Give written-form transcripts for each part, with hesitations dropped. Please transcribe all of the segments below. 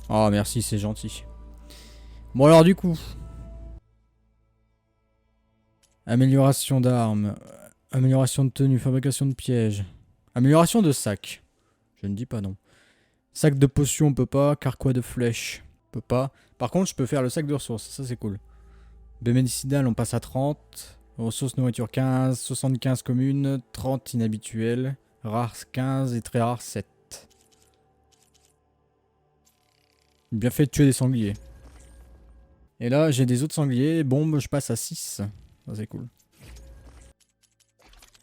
Oh merci, c'est gentil. Bon alors du coup. Amélioration d'armes. Amélioration de tenue, fabrication de pièges. Amélioration de sac. Je ne dis pas non. Sac de potions, on peut pas. Carquois de flèches, on peut pas. Par contre, je peux faire le sac de ressources, ça c'est cool. B médicinal, on passe à 30. Ressources nourriture 15, 75 communes, 30 inhabituels. Rare 15 et très rare 7. Bien fait de tuer des sangliers. Et là, j'ai des autres sangliers. Bombe, je passe à 6. Ça c'est cool.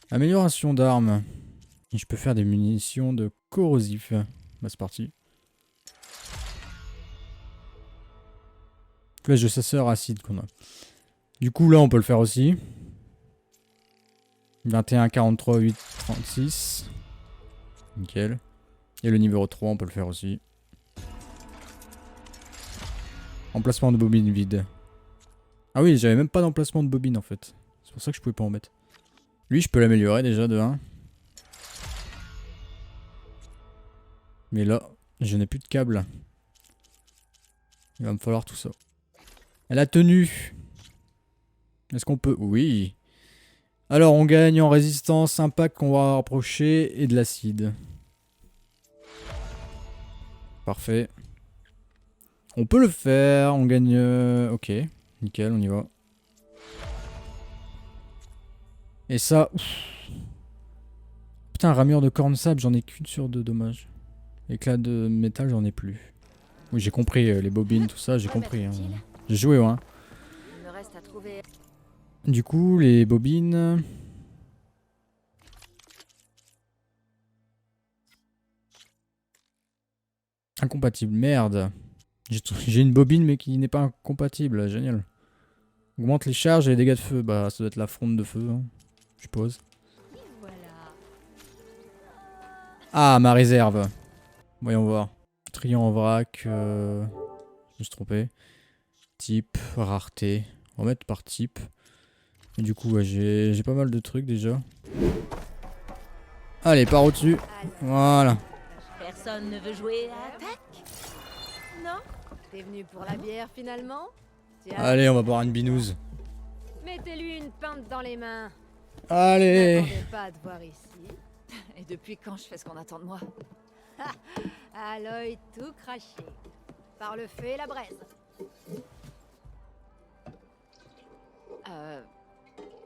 Amélioration d'armes. Et je peux faire des munitions de corrosifs. Bah c'est parti. Flèche de chasseur acide qu'on a. Du coup là on peut le faire aussi. 21, 43, 8, 36. Nickel. Et le numéro 3 on peut le faire aussi. Emplacement de bobine vide. Ah oui, j'avais même pas d'emplacement de bobine en fait. C'est pour ça que je pouvais pas en mettre. Lui je peux l'améliorer déjà de 1. Mais là, je n'ai plus de câble. Il va me falloir tout ça. La tenue. Est-ce qu'on peut... Oui. Alors, on gagne en résistance, impact qu'on va rapprocher et de l'acide. Parfait. On peut le faire. On gagne... Ok. Nickel, on y va. Et ça... Ouf. Putain, ramure de corne sable, j'en ai qu'une sur 2, dommage. Éclat de métal, j'en ai plus. Oui, j'ai compris, les bobines, tout ça, j'ai compris. Hein. J'ai joué, ouais. Du coup, les bobines... Incompatible, merde. J'ai une bobine mais qui n'est pas incompatible, génial. Augmente les charges et les dégâts de feu. Bah, ça doit être la fronde de feu, hein, je suppose. Ah, ma réserve. Voyons voir. Triant en vrac. Je me suis trompé. Type, rareté. On va mettre par type. Et du coup, ouais, j'ai pas mal de trucs déjà. Allez, par au-dessus. Voilà. Personne ne veut jouer à attaque? Non? T'es venu pour la bière finalement? Tiens, Allez, on va boire une binouse. mettez-lui une pinte dans les mains. Allez. N'attendez pas à te voir ici. Et depuis quand je fais ce qu'on attend de moi? À l'œil tout craché. Par le feu et la braise.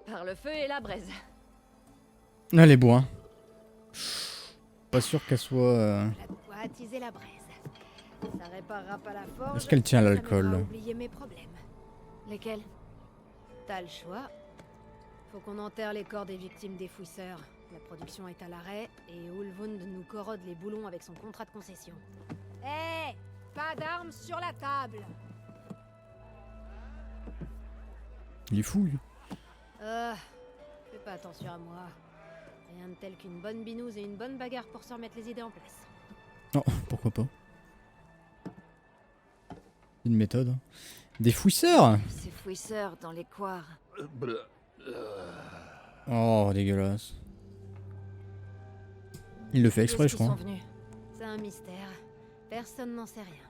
Par le feu et la braise. Allez, bois. Pas sûr qu'elle soit... La de quoi attiser la braise. Ça réparera pas la forge. Est-ce qu'elle tient à ça l'alcool? m'aidera à oublier mes problèmes. Lesquels? T'as le choix. Faut qu'on enterre les corps des victimes des fouisseurs. La production est à l'arrêt et Ulvund nous corrode les boulons avec son contrat de concession. Hé! Pas d'armes sur la table! Il est fou, lui. Fais pas attention à moi. Rien de tel qu'une bonne binouse et une bonne bagarre pour se remettre les idées en place. Non, pourquoi pas. C'est une méthode. Hein. Des fouisseurs? Ces fouisseurs dans les couards. Oh, dégueulasse. Il le fait exprès, je crois. C'est un mystère. Personne n'en sait rien.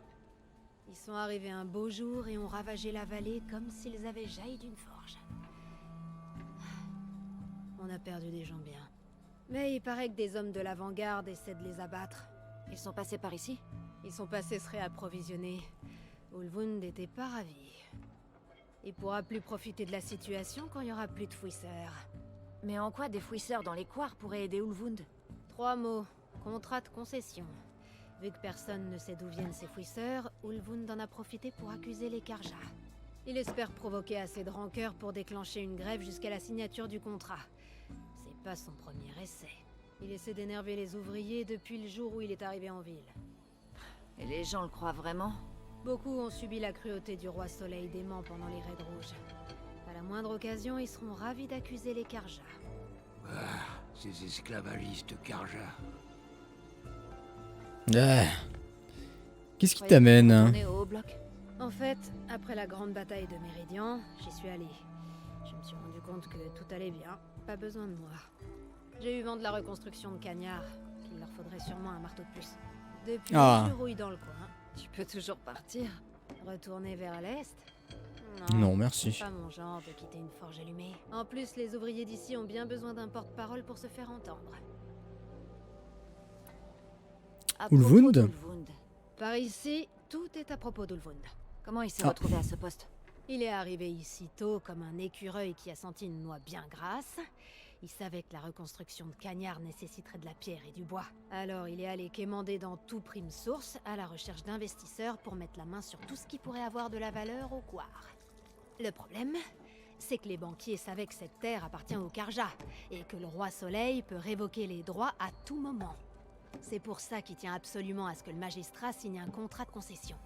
Ils sont arrivés un beau jour et ont ravagé la vallée comme s'ils avaient jailli d'une forge. On a perdu des gens bien. Mais il paraît que des hommes de l'avant-garde essaient de les abattre. Ils sont passés par ici? Ils sont passés se réapprovisionner. Ulvund n'était pas ravi. Il pourra plus profiter de la situation quand il y aura plus de fouisseurs. Mais en quoi des fouisseurs dans les couards pourraient aider Ulvund? 3 mots. Contrat de concession. Vu que personne ne sait d'où viennent ces fouisseurs, Ulvund en a profité pour accuser les Karja. Il espère provoquer assez de rancœur pour déclencher une grève jusqu'à la signature du contrat. C'est pas son premier essai. Il essaie d'énerver les ouvriers depuis le jour où il est arrivé en ville. Et les gens le croient vraiment? Beaucoup ont subi la cruauté du roi Soleil dément pendant les raids rouges. À la moindre occasion, ils seront ravis d'accuser les Karja. Ah, ces esclavagistes Karja. Ah. Qu'est-ce qui t'amène? On est au bloc. En fait, après la grande bataille de Méridian, j'y suis allé. Je me suis rendu compte que tout allait bien, pas besoin de moi. J'ai eu vent de la reconstruction de Cagnard. Il leur faudrait sûrement un marteau de plus. Depuis, Ah. tu rouilles dans le coin. Tu peux toujours partir. Retourner vers l'est? Non, merci. C'est pas mon genre de quitter une forge allumée. En plus, les ouvriers d'ici ont bien besoin d'un porte-parole pour se faire entendre. À propos Ulvund d'Ulvund, Par ici, tout est à propos d'Ulvund. comment il s'est Ah. retrouvé à ce poste? Il est arrivé ici tôt comme un écureuil qui a senti une noix bien grasse. Il savait que la reconstruction de Cagnard nécessiterait de la pierre et du bois. Alors il est allé quémander dans tout prime source à la recherche d'investisseurs pour mettre la main sur tout ce qui pourrait avoir de la valeur au Coir. Le problème, c'est que les banquiers savaient que cette terre appartient au Karja et que le roi Soleil peut révoquer les droits à tout moment. C'est pour ça qu'il tient absolument à ce que le magistrat signe un contrat de concession.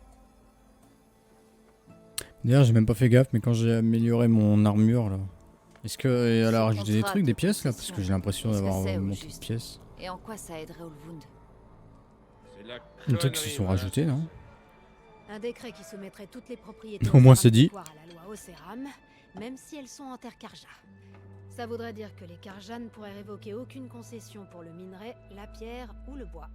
D'ailleurs, j'ai même pas fait gaffe, mais quand j'ai amélioré mon armure là, est-ce que elle a Ce rajouté des contrat trucs, de des pièces là? Parce concession, que j'ai l'impression qu'est-ce que d'avoir c'est, au monté de juste pièces. Et en quoi ça aiderait Ulvund? Des trucs qui se sont rajoutés, non? Un décret qui soumettrait toutes les propriétés Au moins, Océram c'est dit. du Coir à la loi Océram, même si elles sont en terre Karja. Ça voudrait dire que les Karja ne pourraient révoquer aucune concession pour le minerai, la pierre ou le bois.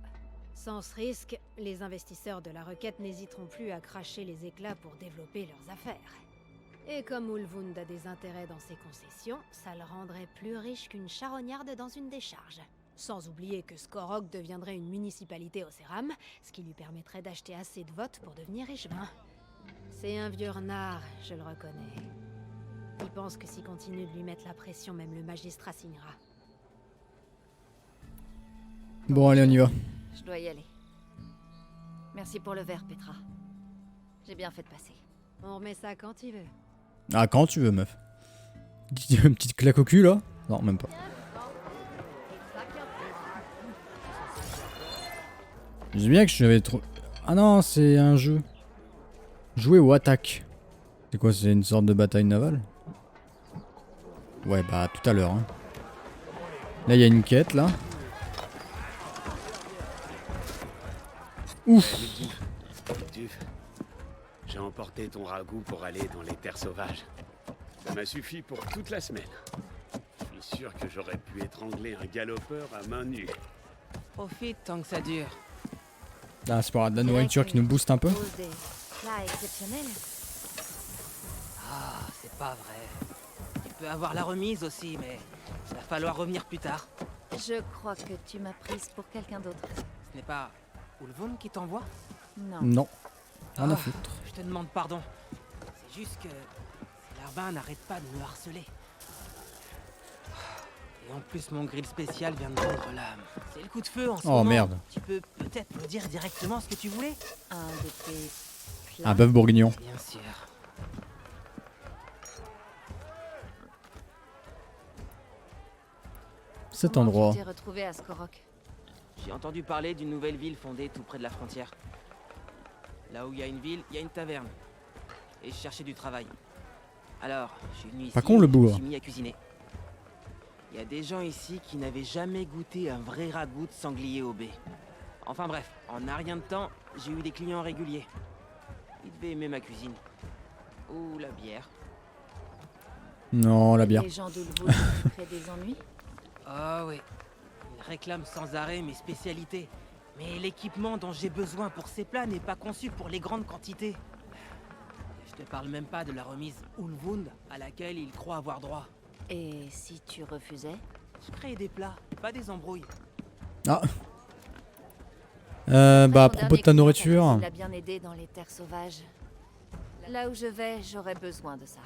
Sans ce risque, les investisseurs de la requête n'hésiteront plus à cracher les éclats pour développer leurs affaires. Et comme Ulvund a des intérêts dans ses concessions, ça le rendrait plus riche qu'une charognarde dans une décharge. Sans oublier que Skorok deviendrait une municipalité Océram, ce qui lui permettrait d'acheter assez de votes pour devenir échevin. C'est un vieux renard, je le reconnais. Il pense que s'il continue de lui mettre la pression, même le magistrat signera. Bon, allez, on y va. Je dois y aller. Merci pour le verre, Petra. J'ai bien fait de passer. On remet ça quand il veut. Ah, quand tu veux, meuf. Une petite claque au cul là? Non, même pas. Je dis bien que j'avais trop. Ah non, c'est un jeu. Jouer ou attaque? C'est quoi? C'est une sorte de bataille navale? Ouais, bah tout à l'heure. Hein. Là, il y a une quête là. Ouf! Tuf, j'ai emporté ton ragoût pour aller dans les terres sauvages. Ça m'a suffi pour toute la semaine. Je suis sûr que j'aurais pu étrangler un galopeur à main nue. Profite tant que ça dure. Ah, c'est pas de la nourriture qui nous booste un peu. Pose des plats exceptionnels. Ah, c'est pas vrai. Tu peux avoir la remise aussi, mais il va falloir revenir plus tard. Je crois que tu m'as prise pour quelqu'un d'autre. Ce n'est pas Ulvund qui t'envoie? Non. Non. Rien à Ah, foutre. Je te demande pardon. C'est juste que ces larbins n'arrêtent pas de me harceler. Et en plus, mon grill spécial vient de prendre l'âme. C'est le coup de feu en ce Oh moment. merde. Tu peux peut-être me dire directement ce que tu voulais? Un de tes plats. Un bœuf bourguignon. Bien sûr. Cet Comment endroit. Tu t'es retrouvé à Skorok. J'ai entendu parler d'une nouvelle ville fondée tout près de la frontière. Là où il y a une ville, il y a une taverne. Et je cherchais du travail. Alors, je suis venu ici, Pas con, le je me bourg. suis mis à cuisiner. Il y a des gens ici qui n'avaient jamais goûté un vrai ragoût de sanglier au baies. Enfin bref, en un rien de temps, j'ai eu des clients réguliers. Ils devaient aimer ma cuisine. Ou la bière. Non, la bière. Les gens d'Ulvund qui créent des ennuis. Ah oui. Ils réclament sans arrêt mes spécialités. Mais l'équipement dont j'ai besoin pour ces plats n'est pas conçu pour les grandes quantités. Je te parle même pas de la remise Ulvund à laquelle ils croient avoir droit. Et si tu refusais? Je crée des plats, pas des embrouilles. Ah. Après Bah, à ton propos de dernier ta client, nourriture. Il a bien aidé dans les terres sauvages. Là où je vais, j'aurais besoin de ça.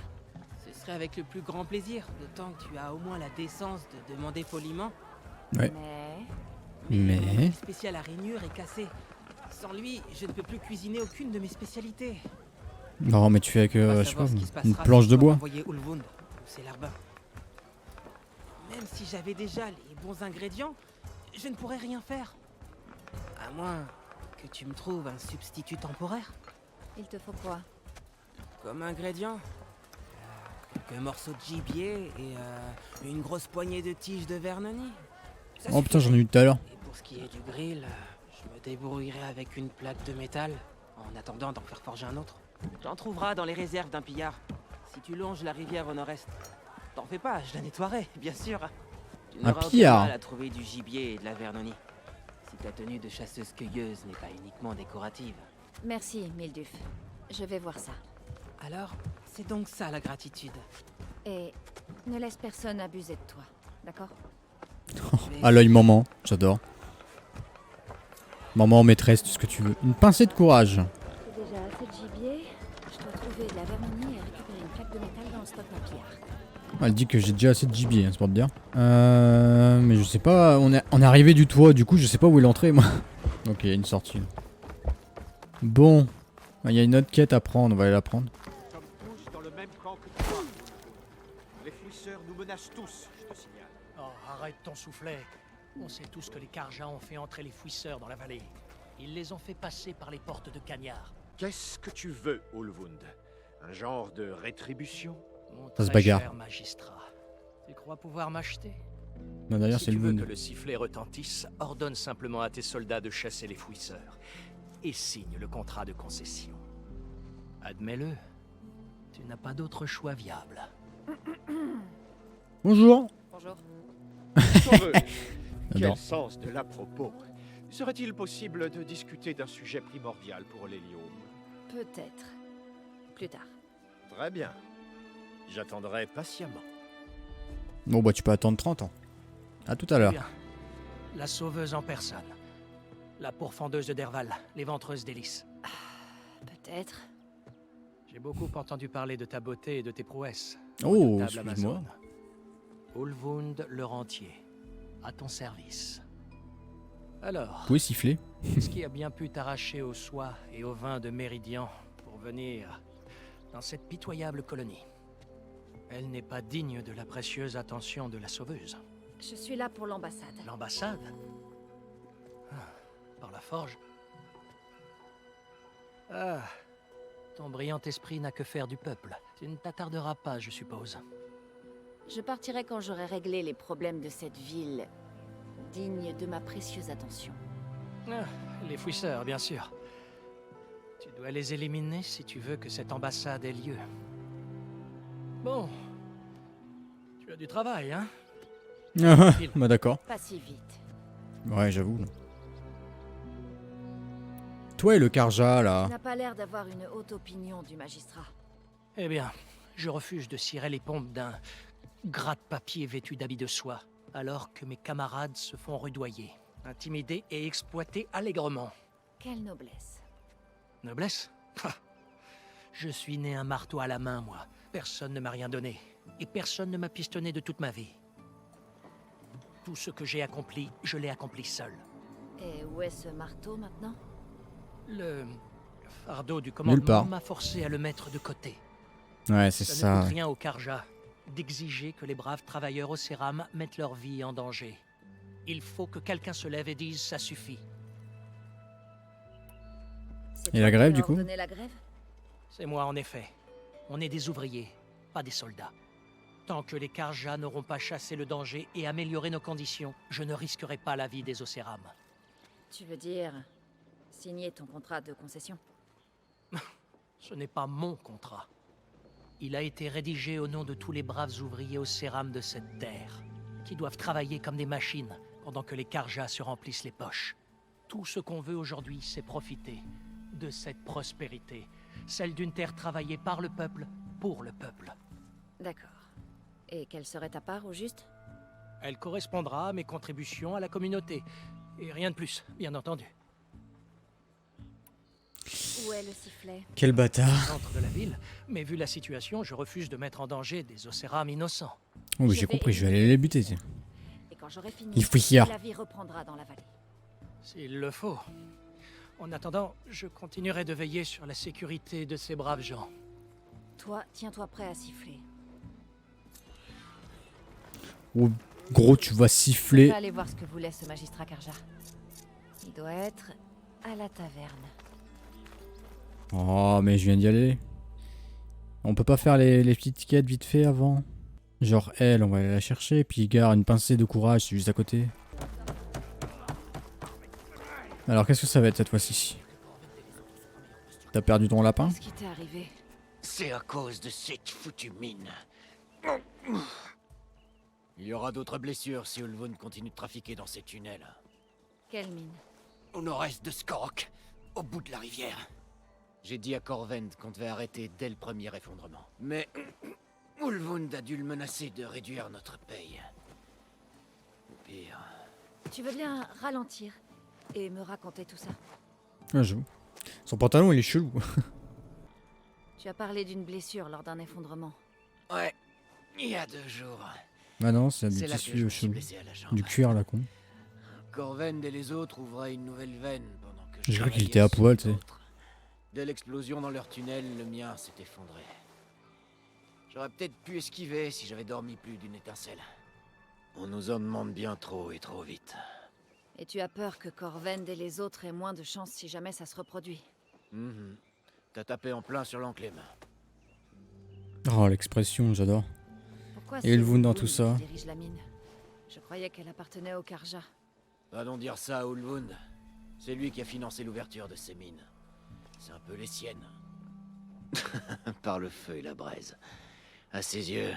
Ce serait avec le plus grand plaisir, d'autant que tu as au moins la décence de demander poliment. Ouais. Mais Mon Mais. grill spécial à rainure est cassé. Sans lui, je ne peux plus cuisiner aucune de mes spécialités. Non, mais tu fais avec, On va je sais pas, savoir ce qui se une passera planche si de je dois bois. envoyer Ulvund ou ses larbins. Même si j'avais déjà les bons ingrédients, je ne pourrais rien faire. À moins que tu me trouves un substitut temporaire. il te faut quoi? Comme ingrédient, quelques morceaux de gibier et une grosse poignée de tiges de vernonie. Ça Oh putain, suffirait. j'en ai eu tout à l'heure. Et pour ce qui est du grill, je me débrouillerai avec une plaque de métal en attendant d'en faire forger un autre. T'en trouveras dans les réserves d'un pillard, si tu longes la rivière au nord-est. T'en fais pas, je la nettoierai, bien sûr. Tu Un n'auras aucun pillard. mal à trouver du gibier et de la vernonie. Si ta tenue de chasseuse-cueilleuse n'est pas uniquement décorative. Merci, Milduf. Je vais voir ça. Alors, c'est donc ça la gratitude. Et ne laisse personne abuser de toi, d'accord? À l'œil maman, j'adore. Maman, maîtresse, tout ce que tu veux. Une pincée de courage. J'ai déjà assez de gibier. Je dois trouver de la vermine et récupérer une plaque de métal dans le stock Maquillard. Elle dit que j'ai déjà assez de gibier, hein, c'est pour te dire. Mais je sais pas, on est arrivé du toit, du coup je sais pas où est l'entrée moi. Ok, il y a une sortie. Bon, il y a une autre quête à prendre, on va aller la prendre. Nous sommes tous dans le même camp que toi. Les fouisseurs nous menacent tous, je te signale. Oh, arrête ton soufflet. On sait tous que les Karja ont fait entrer les fouisseurs dans la vallée. Ils les ont fait passer par les portes de Cagnard. Qu'est-ce que tu veux, Ulvund? Un genre de rétribution? Mon Ça se très bagarre. cher magistrat, tu crois pouvoir m'acheter? Non, d'ailleurs Si c'est tu le veux monde. que le sifflet retentisse, ordonne simplement à tes soldats de chasser les fouisseurs. Et signe le contrat de concession. Admets-le, tu n'as pas d'autre choix viable. Bonjour. Bonjour. Sauveur, quel J'adore. sens de l'à-propos. Serait-il possible de discuter d'un sujet primordial pour l'hélium? Peut-être. Plus tard. Très bien. J'attendrai patiemment. Bon bah tu peux attendre 30 ans. À tout à l'heure. Bien. La sauveuse en personne. La pourfendeuse de Derval, l'éventreuse d'hélice. Peut-être. J'ai beaucoup entendu parler de ta beauté et de tes prouesses. Oh, Redoutable excuse-moi. Amazone. Ulvund le rentier, à ton service. Alors, Vous pouvez siffler. qu'est-ce qui a bien pu t'arracher aux soies et au vin de Méridian pour venir dans cette pitoyable colonie? Elle n'est pas digne de la précieuse attention de la sauveuse. Je suis là pour l'ambassade. L'ambassade? Ah, par la forge? Ah, ton brillant esprit n'a que faire du peuple. Tu ne t'attarderas pas, je suppose. Je partirai quand j'aurai réglé les problèmes de cette ville, digne de ma précieuse attention. Ah, les fouisseurs, bien sûr. Tu dois les éliminer si tu veux que cette ambassade ait lieu. Bon. Tu as du travail, hein? Bah d'accord. Pas si vite. Ouais, j'avoue. Toi et le Karja Tu là. n'as pas l'air d'avoir une haute opinion du magistrat. Eh bien, je refuse de cirer les pompes d'un gratte-papier vêtu d'habits de soie, alors que mes camarades se font rudoyer, intimidés et exploités allègrement. Quelle noblesse. Noblesse? Ha. Je suis né un marteau à la main, moi. Personne ne m'a rien donné. Et personne ne m'a pistonné de toute ma vie. Tout ce que j'ai accompli, je l'ai accompli seul. Et où est ce marteau maintenant? Le fardeau du Nulle commandement part. m'a forcé à le mettre de côté. Ouais, c'est Ça ne ça. coûte rien aux Karja d'exiger que les braves travailleurs au Céram mettent leur vie en danger. Il faut que quelqu'un se lève et dise ça suffit. C'est Et toi la qui grève, as du coup? ordonné la grève? C'est moi en effet. On est des ouvriers, pas des soldats. Tant que les Karja n'auront pas chassé le danger et amélioré nos conditions, je ne risquerai pas la vie des Océram. Tu veux dire signer ton contrat de concession? Ce n'est pas mon contrat. Il a été rédigé au nom de tous les braves ouvriers au Céram de cette terre, qui doivent travailler comme des machines pendant que les Karja se remplissent les poches. Tout ce qu'on veut aujourd'hui, c'est profiter de cette prospérité, celle d'une terre travaillée par le peuple, pour le peuple. D'accord. Et quelle serait ta part au juste? Elle correspondra à mes contributions à la communauté, et rien de plus, bien entendu. Où est le sifflet? Quel bâtard. Centre de la ville, mais vu la situation, je refuse de mettre en danger des Océram innocents. Oh, mais j'ai compris, je vais aller les buter. tiens. Et quand j'aurai fini, Les fouilleurs. la vie reprendra dans la vallée. S'il le faut. En attendant, je continuerai de veiller sur la sécurité de ces braves gens. Toi, tiens-toi prêt à siffler. Oh, gros, tu vas Je siffler. vais aller voir ce que voulait ce magistrat Karja. Il doit être à la taverne. Oh, mais je viens d'y aller. On peut pas faire les petites quêtes vite fait avant? Genre elle, on va aller la chercher, puis gare, une pincée de courage, c'est juste à côté. Alors qu'est-ce que ça va être cette fois-ci? T'as perdu ton lapin? Qu'est-ce qui t'est arrivé? C'est à cause de cette foutue mine. Il y aura d'autres blessures si Ulvund continue de trafiquer dans ces tunnels. Quelle mine? Au nord-est de Skorok, au bout de la rivière. J'ai dit à Corvend qu'on devait arrêter dès le premier effondrement. Mais Ulvund a dû le menacer de réduire notre paye. Au pire... Tu veux bien ralentir et me raconter tout ça? Ah, j'avoue. Son pantalon, il est chelou. Tu as parlé d'une blessure lors d'un effondrement. Ouais, il y a 2 jours. Ah non, c'est du C'est là que je tissu me suis chelou. blessé à la jambe. Du cuir, là, con. Corvend et les autres ouvraient une nouvelle veine pendant que J'ai cru qu'il travaillais était à sur poil, tu sais. l'autre. Dès l'explosion dans leur tunnel, le mien s'est effondré. J'aurais peut-être pu esquiver si j'avais dormi plus d'une étincelle. On nous en demande bien trop et trop vite. Et tu as peur que Corvend et les autres aient moins de chance si jamais ça se reproduit. Mhm. T'as tapé en plein sur l'enclume. Oh, l'expression, j'adore. Pourquoi Et c'est Ulvund dans Ulvund tout ça. qui dirige la mine? Je croyais qu'elle appartenait au Karja. Va donc dire ça à Ulvund. C'est lui qui a financé l'ouverture de ces mines. C'est un peu les siennes. Par le feu et la braise. À ses yeux,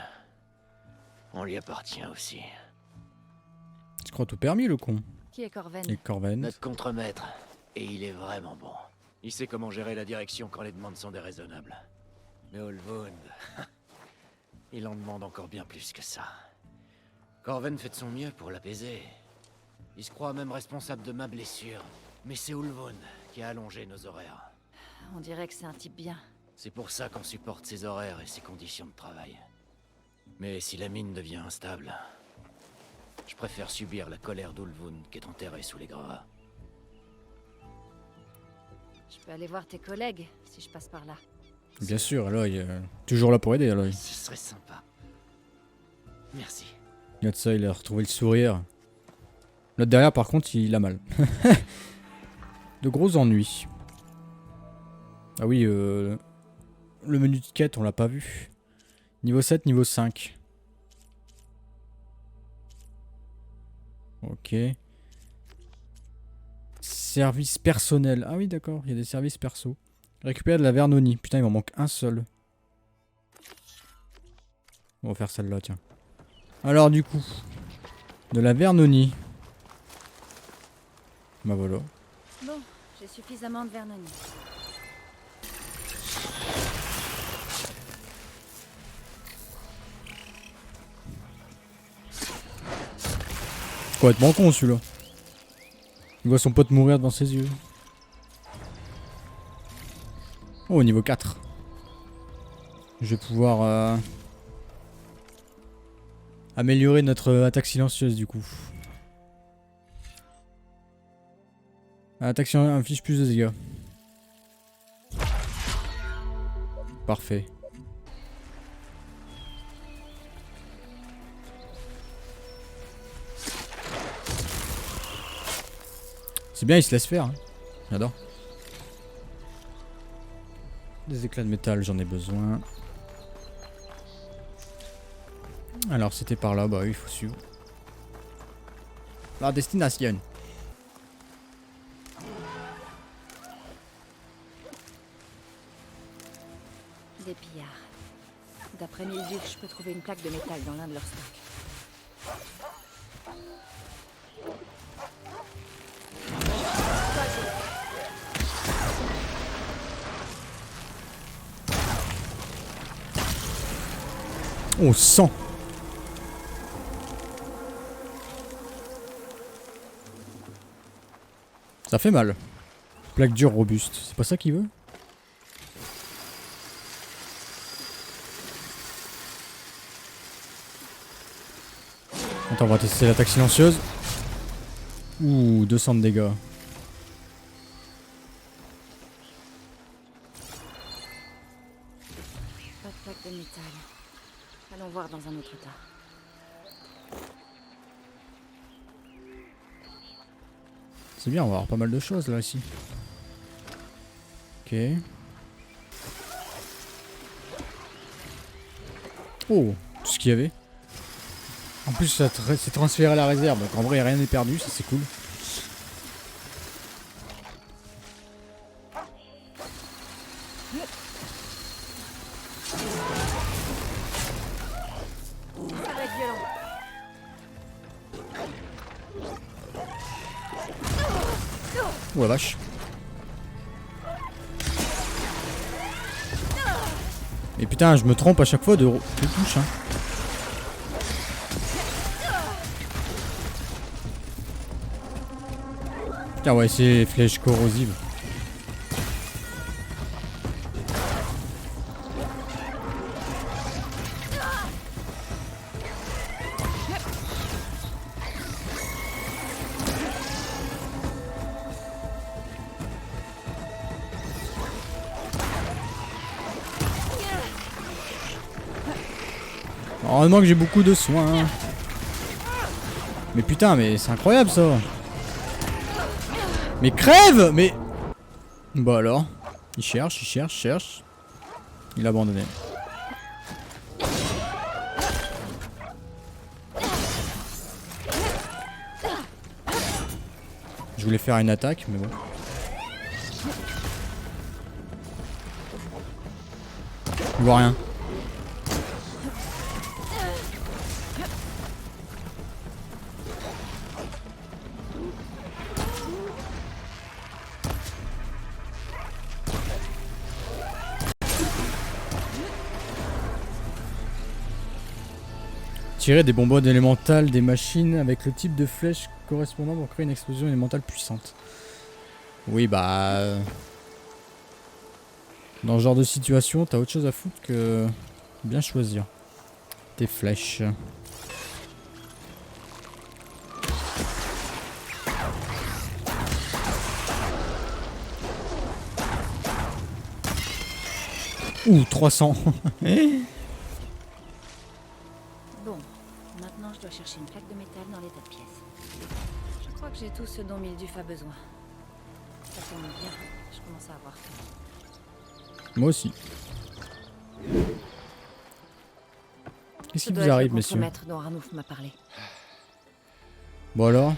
on lui appartient aussi. Tu crois tout permis, le con. Qui est Corvend? Et Corven. Notre contremaître. Et il est vraiment bon. Il sait comment gérer la direction quand les demandes sont déraisonnables. Mais Ulvund... il en demande encore bien plus que ça. Corven fait de son mieux pour l'apaiser. Il se croit même responsable de ma blessure. Mais c'est Ulvund qui a allongé nos horaires. On dirait que c'est un type bien. C'est pour ça qu'on supporte ses horaires et ses conditions de travail. Mais si la mine devient instable, je préfère subir la colère d'Ulvund qui est enterré sous les gravats. Je peux aller voir tes collègues si je passe par là. Bien sûr, Aloy. Toujours là pour aider, Aloy. Ce serait sympa. Merci. Regarde ça, il a retrouvé le sourire. L'autre derrière, par contre, il a mal. De gros ennuis. Ah oui, le menu de quête, on l'a pas vu. Niveau 7, niveau 5. Ok. Service personnel. Ah oui, d'accord, il y a des services perso. Récupérer de la Vernonie. Putain, il m'en manque un seul. On va faire celle-là, tiens. Alors, du coup, de la Vernonie. Bah voilà. Bon, j'ai suffisamment de Vernonie. Complètement con celui-là. Il voit son pote mourir devant ses yeux. Oh, niveau 4. Je vais pouvoir améliorer notre attaque silencieuse du coup. Attaque silencieuse inflige plus de dégâts. Parfait. C'est bien, il se laisse faire. Hein. J'adore. Des éclats de métal, j'en ai besoin. Alors, c'était par là. Bah oui, il faut suivre. La destination. Des pillards. D'après Milduc, je peux trouver une plaque de métal dans l'un de leurs stocks. Oh, sang. Ça fait mal. Plaque dure robuste. C'est pas ça qu'il veut? Attends, on va tester l'attaque silencieuse. Ouh, 200 de dégâts. Pas de plaque de métal. Allons voir dans un autre tas. C'est bien, on va avoir pas mal de choses là ici. Ok. Oh, tout ce qu'il y avait. En plus, ça s'est transféré à la réserve. Donc en vrai, rien n'est perdu, ça c'est cool. Ça va être violent. Oh la vache. Mais putain, je me trompe à chaque fois de touche. Hein. Tiens, ouais, c'est flèches corrosives. Heureusement que j'ai beaucoup de soins. Mais putain, mais c'est incroyable ça. Mais crève! Mais... Bah alors. Il cherche. Il a abandonné. Je voulais faire une attaque, mais bon. Je vois rien. Tirer des bonbonnes élémentales des machines avec le type de flèche correspondant pour créer une explosion élémentale puissante. Oui, bah... Dans ce genre de situation, t'as autre chose à foutre que bien choisir tes flèches. Ouh, 300. Bon, maintenant je dois chercher une plaque de métal dans les tas de pièces. Je crois que j'ai tout ce dont Milduf a besoin. Ça tombe bien, je commence à avoir faim. Moi aussi. Qu'est-ce qui vous arrive, messieurs? Maître dont Arnouf m'a parlé. Bon alors,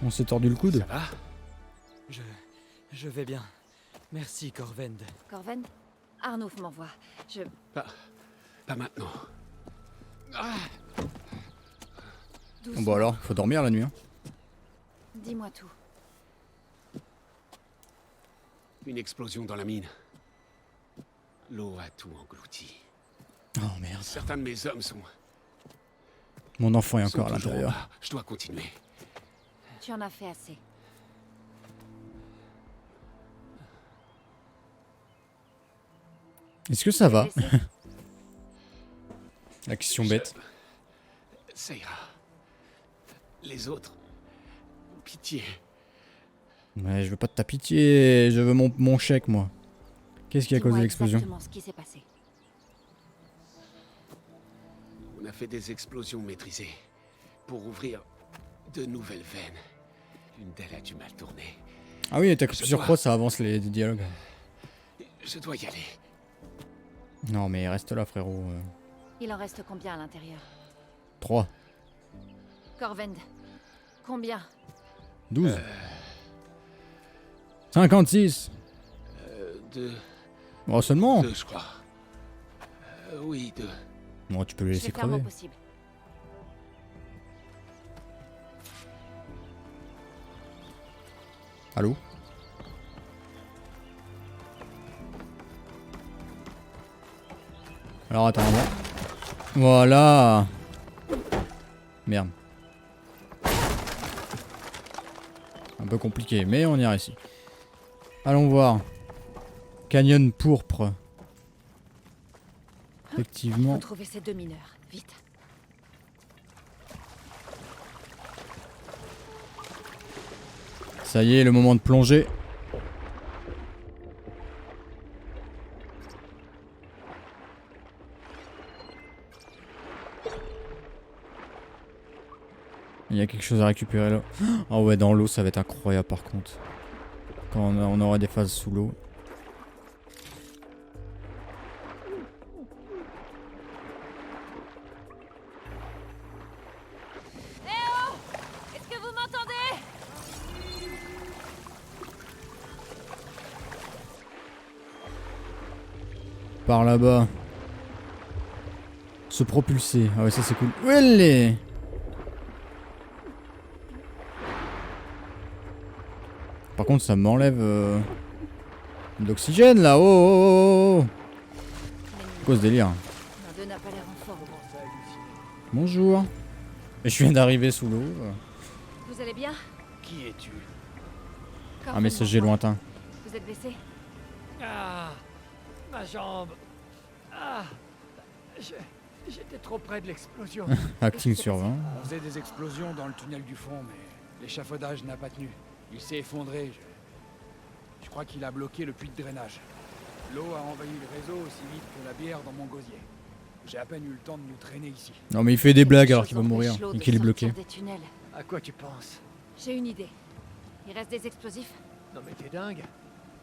on s'est tordu le coude. Ça va? Je vais bien. Merci, Corvend. Corven? Arnouf m'envoie. Pas maintenant. Doucement. Bon alors, faut dormir la nuit. Hein. Dis-moi tout. Une explosion dans la mine. L'eau a tout englouti. Oh merde. Certains de mes hommes sont... Mon enfant est sont encore à toujours l'intérieur. en bas. Je dois continuer. Tu en as fait assez. Est-ce que ça va? Tu veux laisser? La question bête. Ça ira. Les autres... Pitié. Ouais, je veux pas de ta pitié, je veux mon chèque moi. Qu'est-ce qui a causé Dis-moi l'explosion? exactement ce qui s'est passé. On a fait des explosions maîtrisées pour ouvrir de nouvelles veines. Une d'elles a du mal tourner. Ah oui, t'as Je sur dois- quoi ça avance les dialogues? Je dois y aller. Non mais reste là frérot. Il en reste combien à l'intérieur? 3, Corvend. Combien? 12. 56. Deux, Oh seulement. deux, je crois. Oui, deux. Bon, tu peux les Je laisser vais faire mon crever. possible. Allô? Alors attends, bon. Voilà. Merde. Un peu compliqué, mais on y a réussi. Allons voir. Canyon pourpre. Effectivement. Faut trouver ces 2 mineurs. Vite. Ça y est, le moment de plonger. Il y a quelque chose à récupérer là. Ah ouais, dans l'eau, ça va être incroyable par contre. Quand on aura des phases sous l'eau. Est-ce que vous m'entendez? Par là-bas. Se propulser. Ah ouais, ça c'est cool. Où elle est? Par Par contre, ça m'enlève d'oxygène là. Oh, oh, oh, oh. C'est quoi ce délire? L'un d'eux n'a pas l'air en forme. Bonjour. Et je viens d'arriver sous l'eau. Vous allez bien? Qui es-tu? Un messager lointain. Vous êtes blessé? Ah, ma jambe. Ah, j'étais trop près de l'explosion. Acting sur 20. On faisait des explosions dans le tunnel du fond, mais l'échafaudage n'a pas tenu. Il s'est effondré. Je crois qu'il a bloqué le puits de drainage. L'eau a envahi le réseau aussi vite que la bière dans mon gosier. J'ai à peine eu le temps de nous traîner ici. Non mais il fait des blagues alors qu'il va mourir et qu'il est bloqué. Des tunnels. À quoi tu penses? J'ai une idée. Il reste des explosifs? Non mais t'es dingue.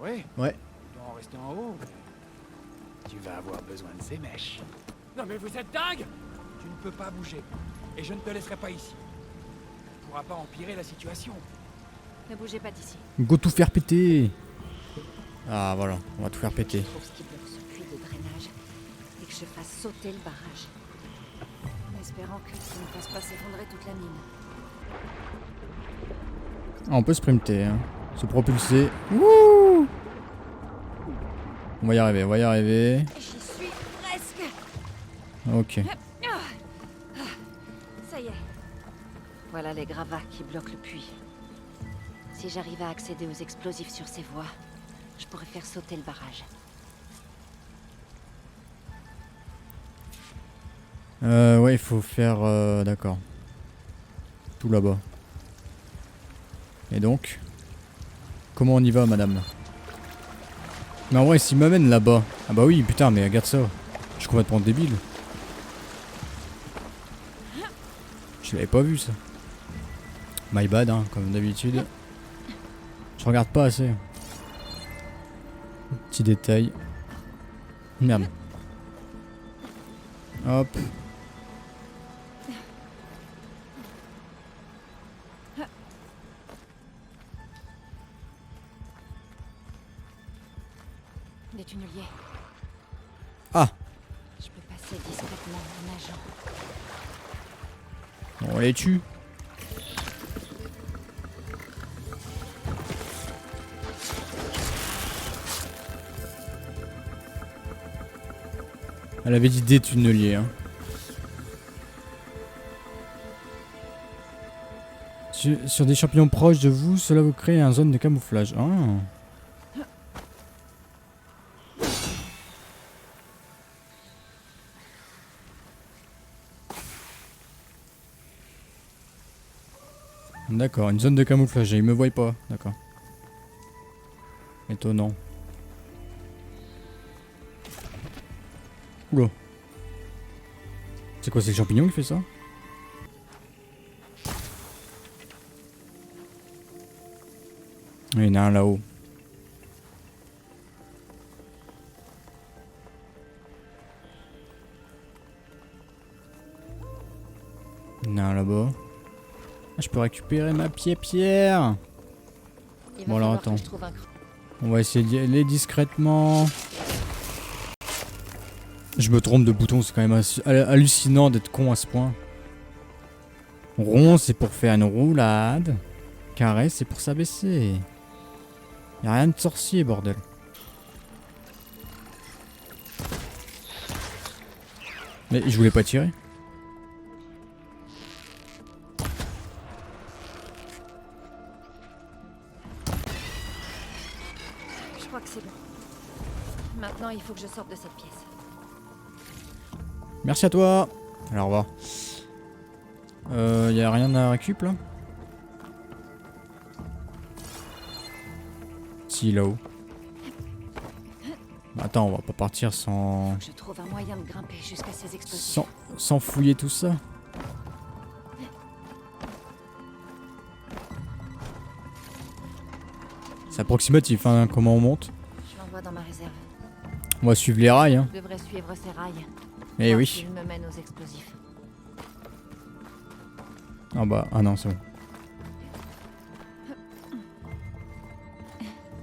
Oui, Ouais. tu dois en rester en haut, mais tu vas avoir besoin de ces mèches. Non mais vous êtes dingue! Tu ne peux pas bouger, et je ne te laisserai pas ici. Tu ne pourras pas empirer la situation. Ne bougez pas d'ici. Go tout faire péter. Ah voilà, on va tout faire péter. Je trouve ce qui bloque ce puits de drainage et que je fasse sauter le barrage. En espérant que ça ne fasse pas s'effondrer toute la mine. Ah, on peut sprinter, hein. Se propulser. Wouh! On va y arriver, on va y arriver. J'y suis presque. Ok. Ça y est. Voilà les gravats qui bloquent le puits. Si j'arrive à accéder aux explosifs sur ces voies, je pourrais faire sauter le barrage. Ouais, il faut faire... D'accord. Tout là-bas. Et donc? Comment on y va, madame? Mais en vrai, s'il m'amène là-bas... Ah bah oui, putain, mais regarde ça. Je suis complètement débile. Je l'avais pas vu, ça. My bad, hein, comme d'habitude. Je regarde pas assez. Petit détail. Merde. Hop. Des tunneliers. Ah! Je peux passer discrètement en nageant. On les tue. Elle avait dit des tunneliers, hein. Sur des champignons proches de vous, cela vous crée une zone de camouflage. Ah. D'accord, une zone de camouflage, et ils me voient pas, d'accord. Étonnant. Oula. C'est quoi, c'est le champignon qui fait ça? Il y en a un là-haut. Il y en a un là-bas. Ah, je peux récupérer ma pierre. Il va Bon, alors falloir attends. que je trouve un creux. On va essayer d'y aller discrètement. Je me trompe de bouton, c'est quand même hallucinant d'être con à ce point. Rond, c'est pour faire une roulade. Carré, c'est pour s'abaisser. Y'a rien de sorcier, bordel. Mais je voulais pas tirer. Je crois que c'est bon. Maintenant, il faut que je sorte de cette pièce. Merci à toi. Alors, au revoir. Y a rien à récup là? Si, là-haut. Attends, on va pas partir sans... Je trouve un moyen de grimper jusqu'à ces explosifs. Sans fouiller tout ça. C'est approximatif, hein, comment on monte. Je l'envoie dans ma réserve. On va suivre les rails, hein. Je devrais suivre ces rails. Eh Voir oui. s'ils me mènent aux explosifs. Ah bah, ah non, c'est bon.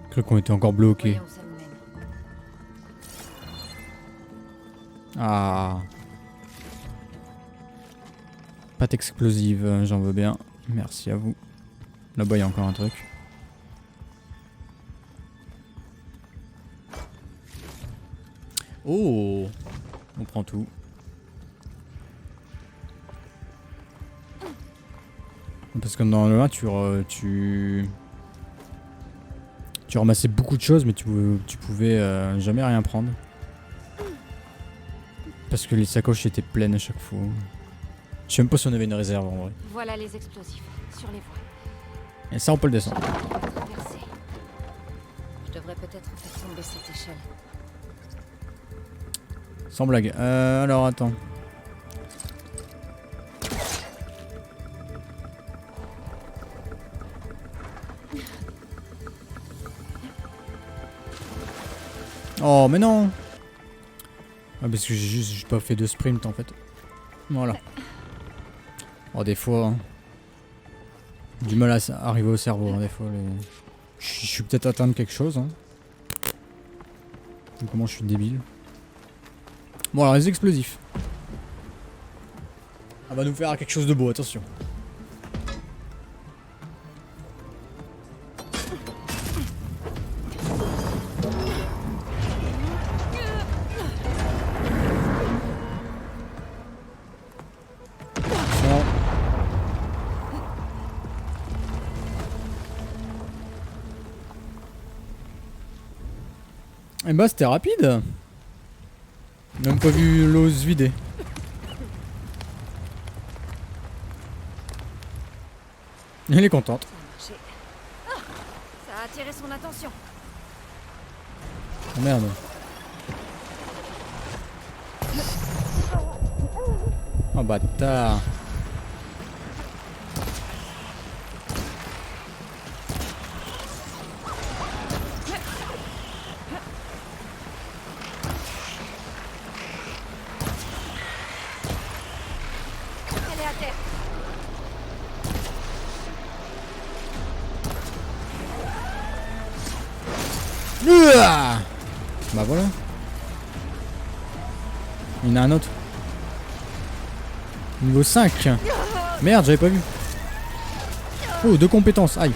Je crois qu'on était encore bloqué. Voyons où ça me mène. Ah. Pâte explosive, j'en veux bien. Merci à vous. Là-bas, il y a encore un truc. Oh, on prend tout. Parce que dans le 1, tu ramassais beaucoup de choses, mais tu pouvais jamais rien prendre. Parce que les sacoches étaient pleines à chaque fois. Je sais même pas si on avait une réserve en vrai. Voilà les explosifs, sur les voies. Et ça, on peut le descendre. Traverser. Je devrais peut-être faire tomber cette échelle. Sans blague. Alors, attends. Oh, mais non! Ah, parce que j'ai juste pas fait de sprint en fait. Voilà. Oh, des fois. Hein. Du mal à arriver au cerveau, hein, des fois. Je suis peut-être atteint de quelque chose. Hein. Comment je suis débile. Bon, alors les explosifs. On va nous faire quelque chose de beau, attention. Et bah c'était rapide. Même pas vu l'eau se vider. Elle est contente. Ça a marché. Ah, ça a attiré son attention. Oh merde. Oh bâtard. Elle est à terre. Ouah, bah voilà. Il y en a un autre. Niveau 5. Merde, j'avais pas vu. Oh, 2 compétences. Aïe.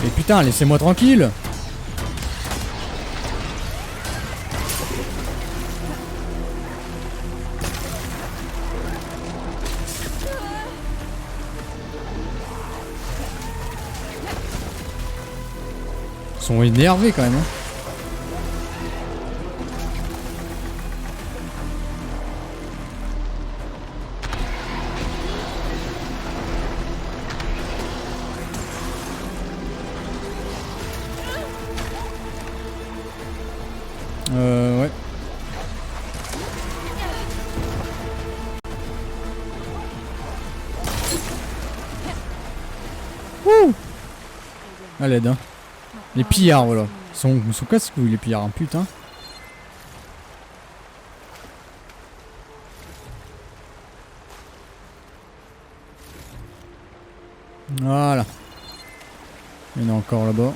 Mais putain, laissez-moi tranquille. Ils sont énervés quand même. Hein. Ouais. Wouh. À l'aide, hein. Les pillards, voilà. Ils sont casse-couilles, les pillards, hein, putain. Voilà. Il y en a encore là-bas.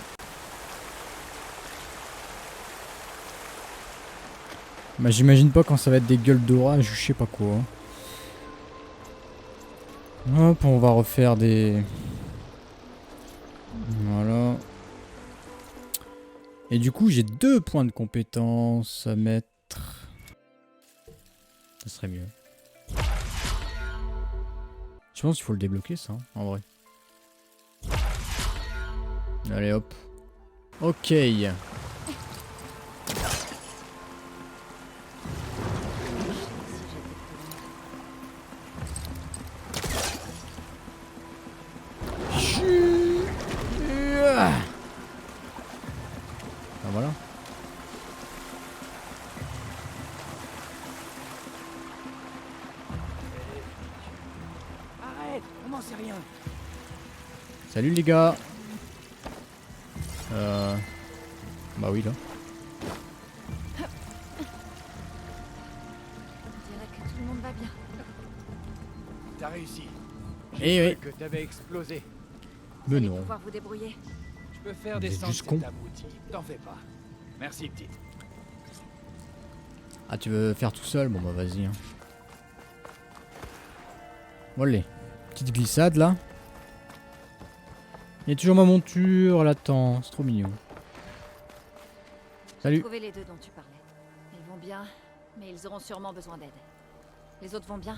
Bah j'imagine pas quand ça va être des gueules d'orage ou je sais pas quoi. Hop, on va refaire des... Voilà. Et du coup j'ai 2 points de compétence à mettre. Ça serait mieux. Je pense qu'il faut le débloquer ça, hein, en vrai. Allez hop. Ok. Ah, voilà. Arrête, on n'en sait rien. Salut les gars. Bah oui là. On dirait que tout le monde va bien. T'as réussi. Eh oui. Que t'avais explosé. Mais Vous allez non. pouvoir vous débrouiller. Je peux faire Vous êtes descendre juste cet con. abruti. T'en fais pas. Merci, petite. Ah, tu veux faire tout seul? Bon bah vas-y. Hein. Voilà. Petite glissade là. Il y a toujours ma monture, elle attend. C'est trop mignon. J'ai Salut. trouvé les deux dont tu parlais. Ils vont bien, mais ils auront sûrement besoin d'aide. Les autres vont bien?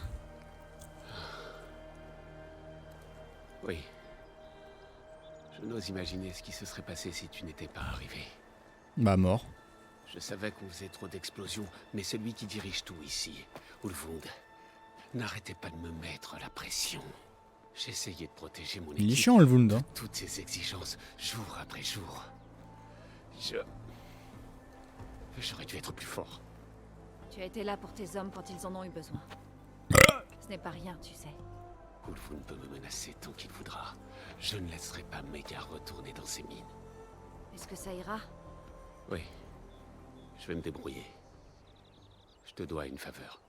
Oui. Je n'ose imaginer ce qui se serait passé si tu n'étais pas arrivé. Bah mort. Je savais qu'on faisait trop d'explosions, mais celui qui dirige tout ici, Ulvund, n'arrêtait pas de me mettre la pression. J'essayais de protéger mon équipe. Il est chiant le Wund. Hein. Toutes ces exigences, jour après jour. J'aurais dû être plus fort. Tu as été là pour tes hommes quand ils en ont eu besoin. Ce n'est pas rien, tu sais. Ulvund peut me menacer tant qu'il voudra. Je ne laisserai pas Mega retourner dans ses mines. Est-ce que ça ira? Oui. Je vais me débrouiller. Je te dois une faveur.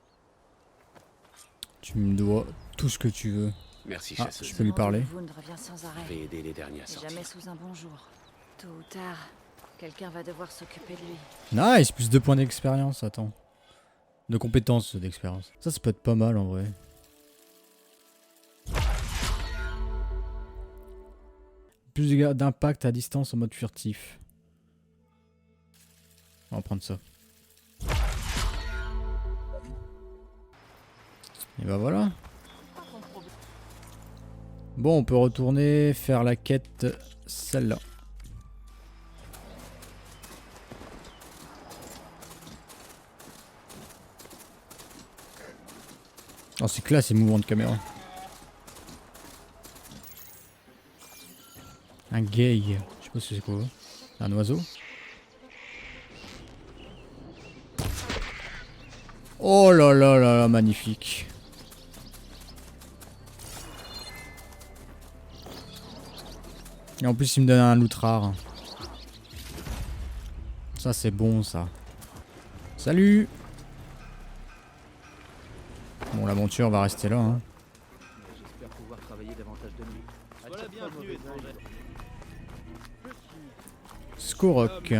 Tu me dois tout ce que tu veux. Merci, Ah, chasseuse. je peux lui parler. Vous ne revient sans Je arrêt. vais aider les derniers à Et sortir. jamais sous un bon jour. Tôt ou tard, quelqu'un va devoir s'occuper de lui. Nice, plus 2 points d'expérience, attends. De compétences d'expérience. Ça peut être pas mal en vrai. Plus d'impact à distance en mode furtif. On va prendre ça. Et bah voilà. Bon, on peut retourner faire la quête, celle-là. Oh, c'est classe, c'est mouvement de caméra. Un gay. Je sais pas si c'est quoi. Un oiseau. Oh là là là là, magnifique. Et en plus, il me donne un loot rare. Ça, c'est bon, ça. Salut! Bon, l'aventure va rester là. Hein. J'espère pouvoir travailler davantage de nuit. Voilà, bienvenue, étranger. Skorok.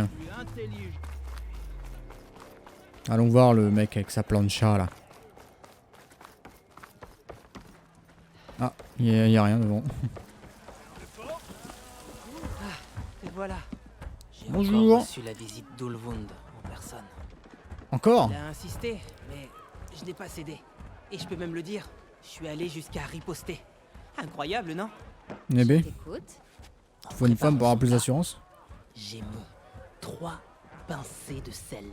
Allons voir le mec avec sa plancha là. Ah, il y a rien devant. Et voilà. J'ai Bonjour. encore reçu la visite d'Ulvund en personne. Encore? Il a insisté, mais je n'ai pas cédé. Et je peux même le dire, je suis allé jusqu'à riposter. Incroyable, non? Eh ben, Écoute, faut une femme pour avoir plus d'assurance. J'ai mis 3 pincées de sel.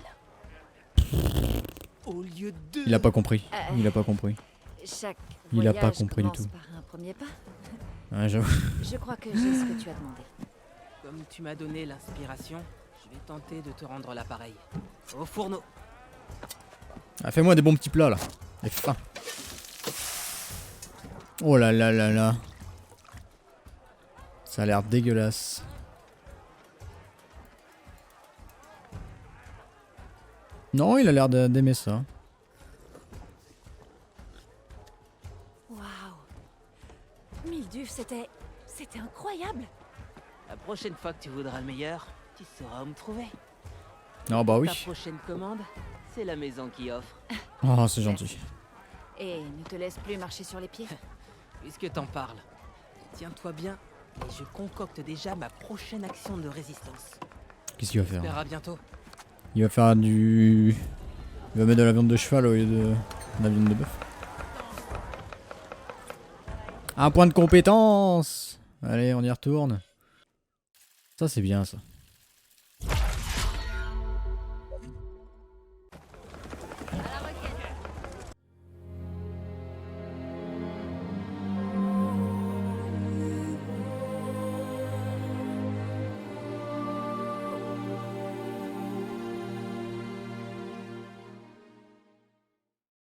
Au lieu de... Il a pas compris. Il a pas compris. chaque Il a voyage pas compris du commence tout. par un premier pas. Ouais, j'avoue. Je crois que j'ai ce que tu as demandé. Comme tu m'as donné l'inspiration, je vais tenter de te rendre l'appareil. Au fourneau. Ah, fais-moi des bons petits plats là. J'ai faim. Oh là là là là. Ça a l'air dégueulasse. Non, il a l'air d'aimer ça. Waouh. Milduff, c'était incroyable. La prochaine fois que tu voudras le meilleur, tu sauras où me trouver. Ah bah oui. Ta prochaine commande, c'est la maison qui offre. Oh, c'est gentil. Et ne te laisse plus marcher sur les pieds. Puisque t'en parles, tiens-toi bien et je concocte déjà ma prochaine action de résistance. Qu'est-ce qu'il va On faire? verra bientôt. Il va faire du... Il va mettre de la viande de cheval au lieu de la viande de bœuf. Un point de compétence. Allez, on y retourne. Ça, c'est bien, ça.